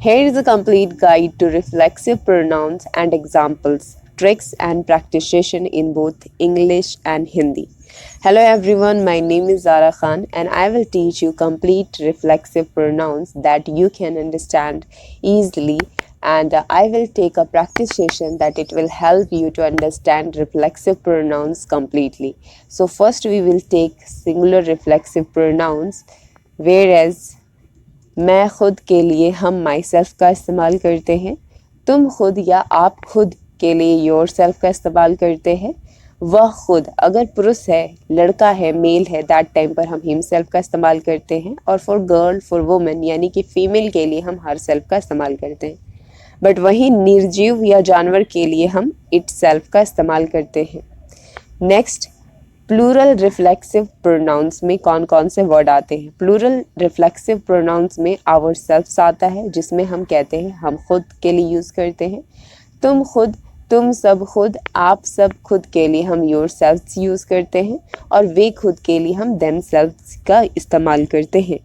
Here is a complete guide to reflexive pronouns and examples, tricks and practitioner in both English and Hindi. Hello everyone, my name is Zara Khan and I will teach you complete reflexive pronouns that you can understand easily, and I will take a practice session that it will help you to understand reflexive pronouns completely. So first we will take singular reflexive pronouns, whereas मैं खुद के लिए हम my self का इस्तेमाल करते हैं, तुम खुद या आप खुद के लिए योर सेल्फ का इस्तेमाल करते हैं, वह खुद अगर पुरुष है, लड़का है, मेल है, दैट टाइम पर हम हिम सेल्फ का इस्तेमाल करते हैं, और फॉर गर्ल, फॉर वुमेन यानी कि फीमेल के लिए हम हर सेल्फ का इस्तेमाल करते हैं. बट वहीं निर्जीव या जानवर के लिए हम इट सेल्फ का इस्तेमाल करते हैं. नेक्स्ट, प्लूरल रिफ्लेक्सिव प्रोनाउंस में कौन कौन से वर्ड आते हैं. प्लूरल रिफ्लेक्सिव प्रोनाउंस में आवर सेल्फ्स आता है, जिसमें हम कहते हैं हम खुद के लिए यूज़ करते हैं. तुम खुद, तुम सब खुद, आप सब खुद के लिए हम योर सेल्फ्स यूज़ करते हैं, और वे खुद के लिए हम देम सेल्फ्स का इस्तेमाल करते हैं.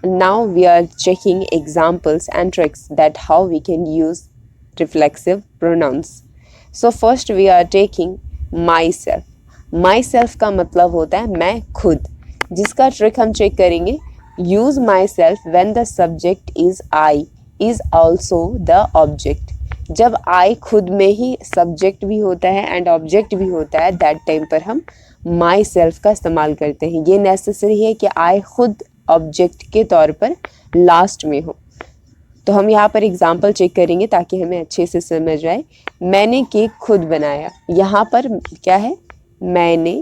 Now we are checking examples and tricks that how we can use reflexive pronouns. So first we are taking myself. Myself का मतलब होता है मैं खुद, जिसका ट्रिक हम चेक करेंगे. Use my self when the subject is I is also the object. जब आई खुद में ही सब्जेक्ट भी होता है एंड ऑब्जेक्ट भी होता है, दैट टाइम पर हम माई सेल्फ का इस्तेमाल करते हैं. ये नेसेसरी है कि आई खुद ऑब्जेक्ट के तौर पर लास्ट में हो. तो हम यहाँ पर एग्जाम्पल चेक करेंगे ताकि हमें अच्छे से समझ आए. मैंने केक खुद बनाया. यहाँ पर क्या है, मैंने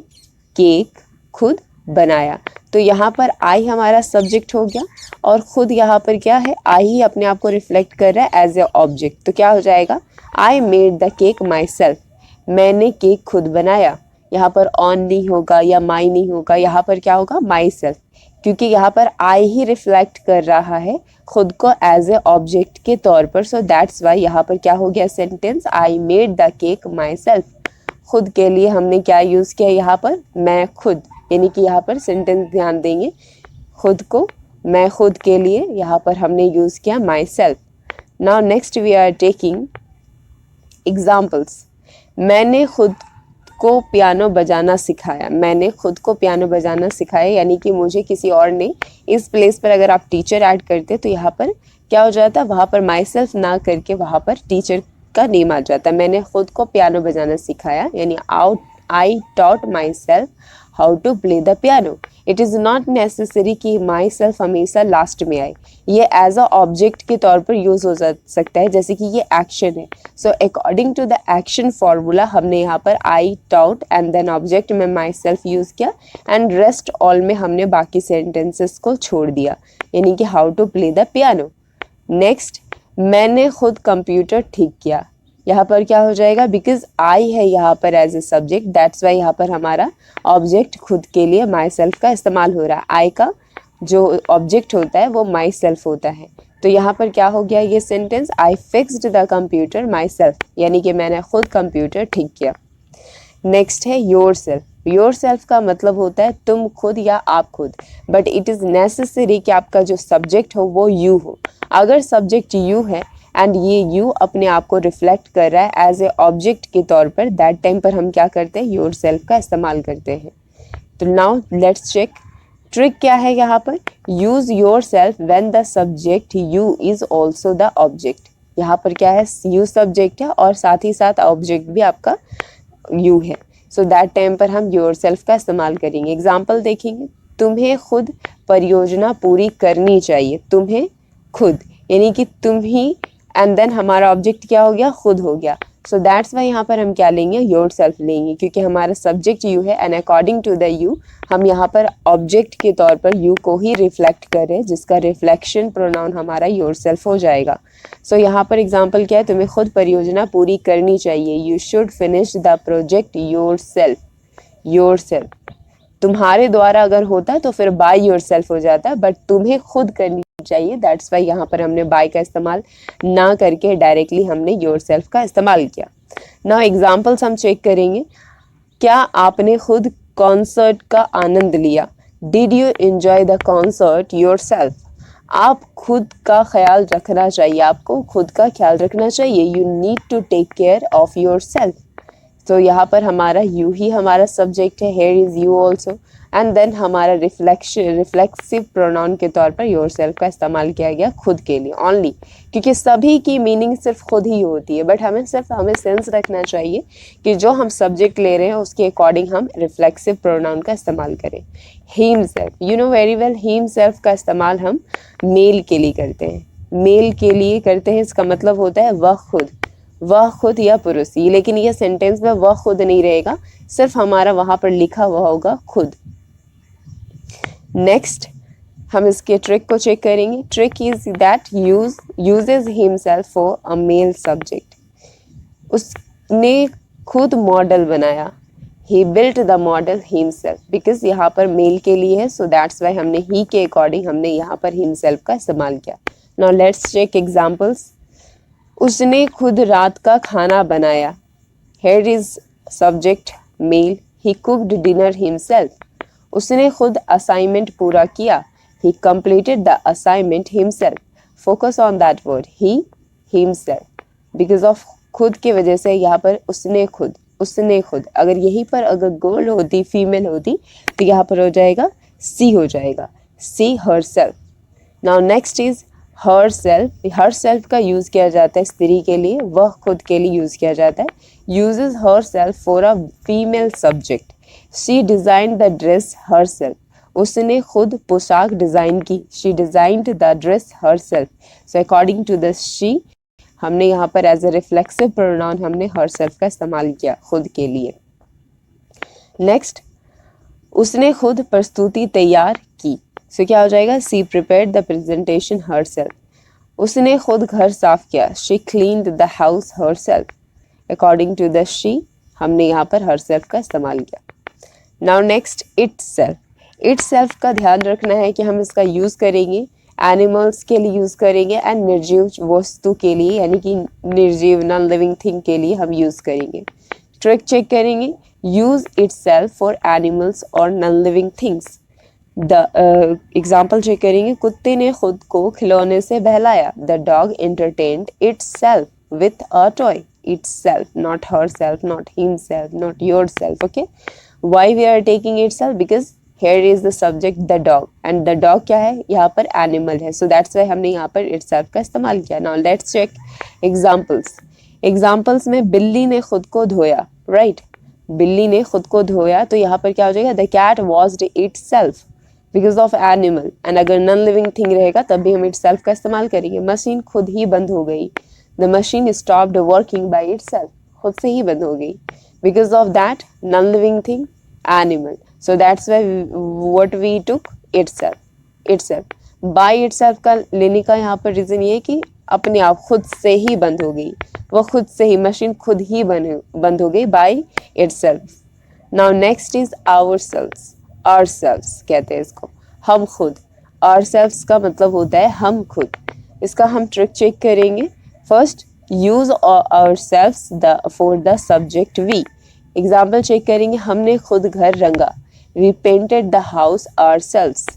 केक खुद बनाया. तो यहाँ पर आई हमारा सब्जेक्ट हो गया, और खुद यहाँ पर क्या है, आई ही अपने आप को रिफ्लेक्ट कर रहा है एज ए ऑब्जेक्ट. तो क्या हो जाएगा, I made the cake my self. मैंने केक खुद बनाया. यहाँ पर ऑन नहीं होगा या माई नहीं होगा, यहाँ पर क्या होगा, माई सेल्फ, क्योंकि यहाँ पर आई ही रिफ्लेक्ट कर रहा है खुद को एज ए ऑब्जेक्ट के तौर पर. सो दैट्स वाई यहाँ पर क्या हो गया sentence, I made the cake my self. खुद के लिए हमने क्या यूज़ किया यहाँ पर, मैं खुद, यानी कि यहाँ पर सेंटेंस ध्यान देंगे, खुद को, मैं खुद के लिए यहाँ पर हमने यूज़ किया myself. Now next we are taking examples. मैंने खुद को पियानो बजाना सिखाया. मैंने खुद को पियानो बजाना सिखाया यानी कि मुझे किसी और ने. इस प्लेस पर अगर आप टीचर ऐड करते तो यहाँ पर क्या हो जाता, वहाँ पर माई सेल्फ ना करके वहाँ पर टीचर का नेम आ जाता है. मैंने खुद को पियानो बजाना सिखाया यानी I taught myself how to play the piano. It is not necessary कि माई सेल्फ हमेशा लास्ट में आए. ये एज अ ऑब्जेक्ट के तौर पर यूज़ हो सकता है, जैसे कि ये एक्शन है. So according to the action formula हमने यहाँ पर I taught and then object में माई सेल्फ यूज़ किया, एंड रेस्ट ऑल में हमने बाकी सेंटेंसेस को छोड़ दिया, यानी कि how to play the piano. Next, मैंने खुद कंप्यूटर ठीक किया. यहाँ पर क्या हो जाएगा, बिकॉज आई है यहाँ पर as a subject, that's why यहाँ पर हमारा ऑब्जेक्ट खुद के लिए माई सेल्फ का इस्तेमाल हो रहा है. आई का जो ऑब्जेक्ट होता है वो माई सेल्फ होता है. तो यहाँ पर क्या हो गया ये sentence, I fixed the computer my self, यानी कि मैंने खुद कंप्यूटर ठीक किया. नेक्स्ट है योर सेल्फ. योर सेल्फ का मतलब होता है तुम खुद या आप खुद, बट इट इज़ नेसेसरी कि आपका जो सब्जेक्ट हो वो यू हो. अगर सब्जेक्ट यू है एंड ये यू अपने आप को रिफ्लेक्ट कर रहा है एज ए ऑब्जेक्ट के तौर पर, दैट टाइम पर हम क्या करते हैं, योर सेल्फ का इस्तेमाल करते हैं. तो नाउ लेट्स चेक ट्रिक क्या है यहाँ पर. Use your self when the subject you is also the object. यहाँ पर क्या है, यू सब्जेक्ट है और साथ ही साथ ऑब्जेक्ट भी आपका यू है. सो दैट टाइम पर हम योर सेल्फ का इस्तेमाल करेंगे. एग्जाम्पल देखेंगे. तुम्हें खुद परियोजना पूरी करनी चाहिए. तुम्हें खुद यानी कि तुम ही, एंड देन हमारा ऑब्जेक्ट क्या हो गया, खुद हो गया. सो दैट्स वाई यहाँ पर हम क्या लेंगे, योर सेल्फ लेंगे, क्योंकि हमारा सब्जेक्ट यू है and according to the you हम यहाँ पर ऑब्जेक्ट के तौर पर यू को ही रिफ्लेक्ट करें, जिसका रिफ्लेक्शन प्रोनाउन हमारा योर सेल्फ हो जाएगा. सो यहाँ पर एग्जाम्पल क्या है, तुम्हें खुद परियोजना पूरी करनी चाहिए. You should finish the project your self. Your self तुम्हारे द्वारा अगर होता तो फिर बाय योर सेल्फ हो जाता, बट तुम्हें खुद करनी चाहिए, दैट्स वाई यहाँ पर हमने बाय का इस्तेमाल ना करके डायरेक्टली हमने योर सेल्फ का इस्तेमाल किया. नाउ एग्जाम्पल्स हम चेक करेंगे. क्या आपने खुद कॉन्सर्ट का आनंद लिया. Did you enjoy the concert your self. आप खुद का ख्याल रखना चाहिए, आपको खुद का ख्याल रखना चाहिए। You need to take care of yourself. तो यहाँ पर हमारा यू ही हमारा सब्जेक्ट है, here is you also, and then हमारा रिफ्लेक्सिव प्रोनाउन के तौर पर योर सेल्फ का इस्तेमाल किया गया खुद के लिए ओनली, क्योंकि सभी की मीनिंग सिर्फ खुद ही होती है, बट हमें सेंस रखना चाहिए कि जो हम सब्जेक्ट ले रहे हैं उसके अकॉर्डिंग हम रिफ्लेक्सिव प्रोनाउन का इस्तेमाल करें। Him self, you know very well, him self का इस्तेमाल हम मेल के लिए करते हैं, मेल के लिए करते हैं। इसका मतलब होता है वह खुद या पुरुष, लेकिन ये सेंटेंस में वह खुद नहीं रहेगा, सिर्फ हमारा वहां पर लिखा हुआ होगा खुद। नेक्स्ट हम इसके ट्रिक को चेक करेंगे। Trick is that uses himself for a male subject. उसने खुद मॉडल बनाया, he built the model himself, because यहाँ पर मेल के लिए है, सो दैट्स वाई हमने ही के अकॉर्डिंग हमने यहाँ पर हिमसेल्फ का इस्तेमाल किया। Now let's check examples. उसने खुद रात का खाना बनाया, here is subject male, he cooked dinner himself. उसने खुद असाइनमेंट पूरा किया, he completed the assignment himself. Focus on that word he, himself, because of खुद की वजह से यहाँ पर उसने खुद। अगर यहीं पर अगर गर्ल होती, फीमेल होती, तो यहाँ पर हो जाएगा सी, हो जाएगा she herself. Now next is herself का यूज किया जाता है स्त्री के लिए, वह खुद के लिए यूज किया जाता है। Uses herself for a female subject. She designed the dress herself, उसने खुद पोशाक डिजाइन की, she designed the dress herself. So according to the she, हमने यहाँ पर एज ए रिफ्लेक्सिव प्रोनाउन हमने हर सेल्फ का इस्तेमाल किया खुद के लिए। नेक्स्ट, उसने खुद प्रस्तुति तैयार की, सो क्या हो जाएगा, she prepared the presentation herself. उसने खुद घर साफ किया, she cleaned the house herself. According to the she, हमने यहाँ पर हर सेल्फ का इस्तेमाल किया। नाउ नेक्स्ट, इट सेल्फ का ध्यान रखना है कि हम इसका यूज करेंगे एनिमल्स के लिए यूज करेंगे एंड निर्जीव वस्तु के लिए, यानी कि निर्जीव नॉन लिविंग थिंग के लिए हम यूज करेंगे। ट्रिक चेक करेंगे, use itself for animals और non living things. The example check करेंगे, कुत्ते ने खुद को खिलौने से बहलाया, the dog entertained itself with a toy. Itself, not herself, not himself, not yourself. Okay, why we are taking itself, because here is the subject the dog, and the dog क्या है, यहाँ पर animal है, सो that's Y हमने यहाँ पर it self का इस्तेमाल किया। नाउ लेट्स चेक एग्जाम्पल्स में बिल्ली ने खुद को धोया, राइट, बिल्ली ने खुद को धोया, तो यहाँ पर क्या हो जाएगा, the cat washed itself because of animal, and अगर नॉन लिविंग थिंग रहेगा तब भी हम इट सेल्फ का इस्तेमाल करेंगे। मशीन खुद ही बंद हो गई, the machine stopped working by itself, खुद से ही बंद हो गई, because of that non living thing animal, so that's why what we took itself. By itself का लेने का यहाँ पर रीजन ये है कि अपने आप खुद से ही बंद हो गई, वो खुद से ही, मशीन खुद ही बंद हो गई by itself. Now next is ourselves कहते हैं इसको, हम खुद। ourselves का मतलब होता है हम खुद। इसका हम ट्रिक चेक करेंगे। First, use ourselves for the subject we. Example check करेंगे, हमने खुद घर रंगा, we painted the house ourselves।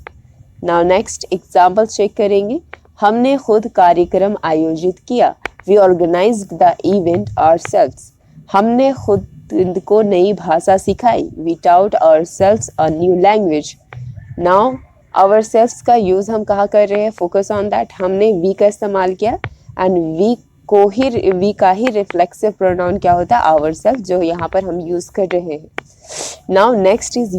Now next example check करेंगे, हमने खुद कार्यक्रम आयोजित किया, we organised the event ourselves। हमने खुद को नई भाषा सिखाई, we taught ourselves a new language। Now ourselves का यूज हम कहाँ कर रहे हैं, फोकस ऑन दैट, हमने वी का इस्तेमाल किया, एंड वी का ही रिफ्लेक्सिव प्रोनाउन क्या होता है, ourselves, जो यहाँ पर हम यूज कर रहे हैं। नाउ नेक्स्ट इज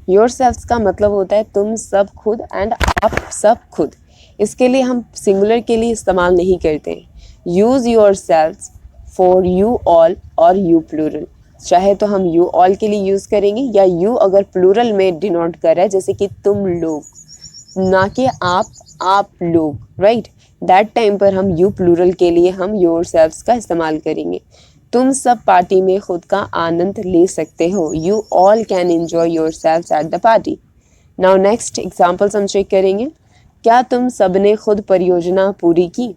योरसेल्व्स का मतलब होता है तुम सब खुद, एंड आप सब खुद। इसके लिए हम सिंगुलर के लिए इस्तेमाल नहीं करते। Use yourselves for you all और यू प्लूरल, चाहे तो हम यू ऑल के लिए यूज करेंगे, या यू अगर प्लूरल में डिनोट कर रहा है, जैसे कि तुम लोग, ना कि आप लोग, राइट, दैट टाइम पर हम यू प्लूरल के लिए हम योरसेल्व्स का इस्तेमाल करेंगे। तुम सब पार्टी में खुद का आनंद ले सकते हो, you all can enjoy yourselves at the party. Now next examples हम चेक करेंगे, क्या तुम सबने खुद परियोजना पूरी की,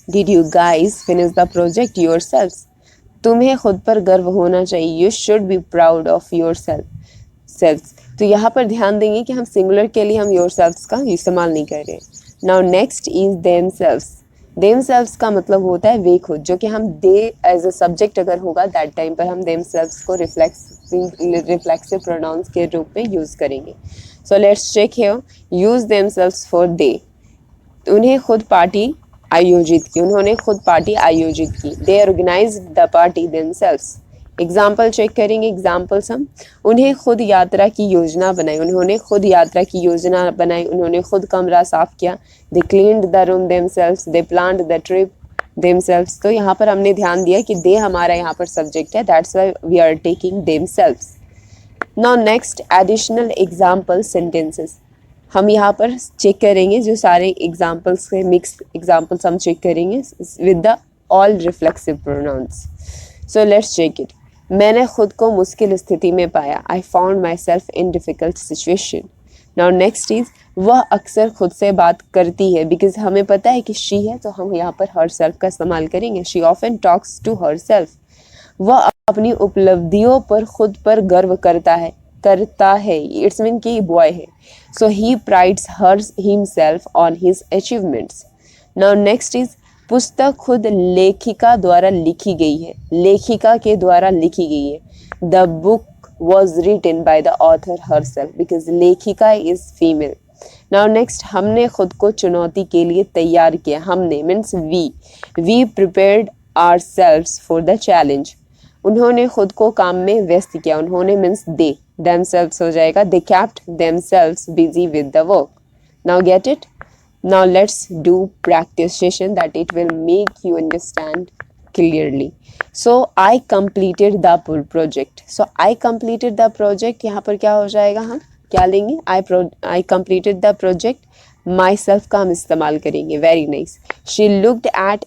did you guys finish the project yourselves. तुम्हें खुद पर गर्व होना चाहिए, you should be proud of yourself. Selves. तो यहाँ पर ध्यान देंगे कि हम सिंगुलर के लिए हम योर सेल्फ्स का इस्तेमाल नहीं कर रहे। Now next is themselves. Themselves का मतलब होता है वे खुद, जो कि हम दे एज अ सब्जेक्ट अगर होगा दैट टाइम पर हम देम सेल्फ्स को रिफ्लेक्सिव प्रोनाउंस के रूप में यूज़ करेंगे। So let's check here, use them selfs for they. उन्हें खुद पार्टी आयोजित की, उन्होंने खुद पार्टी आयोजित की। They organise the party themselves. Example check करेंगे, एग्जाम्पल्स हम, उन्हें खुद यात्रा की योजना बनाई, उन्होंने खुद यात्रा की योजना बनाई, उन्होंने खुद कमरा साफ किया। They cleaned the room themselves, they planned the trip themselves. तो यहाँ पर हमने ध्यान दिया कि दे हमारा यहाँ पर सब्जेक्ट है, that's why we are taking themselves. Now next additional example sentences. हम यहाँ पर चेक करेंगे जो सारे एग्जाम्पल्स के मिक्स एग्जाम्पल्स हम चेक करेंगे with the all reflexive pronouns. So let's check it. मैंने खुद को मुश्किल स्थिति में पाया, I found myself in difficult situation. Now next is, वह अक्सर खुद से बात करती है, बिकॉज हमें पता है कि शी है तो हम यहाँ पर हर सेल्फ का इस्तेमाल करेंगे। She often talks to herself. वह अपनी उपलब्धियों पर खुद पर गर्व करता है, इट्स मीन कि बॉय है। So he prides her himself on his achievements. Now next is, पुस्तक खुद लेखिका द्वारा लिखी गई है, लेखिका के द्वारा लिखी गई है। The book was written by the author herself, because लेखिका इज फीमेल। नाउ नेक्स्ट, हमने खुद को चुनौती के लिए तैयार किया, हमने means we prepared ourselves for the challenge. उन्होंने खुद को काम में व्यस्त किया, उन्होंने मीन्स दे, themselves हो जाएगा, they kept themselves busy with the work. Now get it? Now let's do practice session that it will make you understand clearly. So I completed the project. So I completed the project, यहाँ पर क्या हो जाएगा, हम क्या लेंगे, I completed the project, myself का हम इस्तेमाल करेंगे। Very nice. She looked at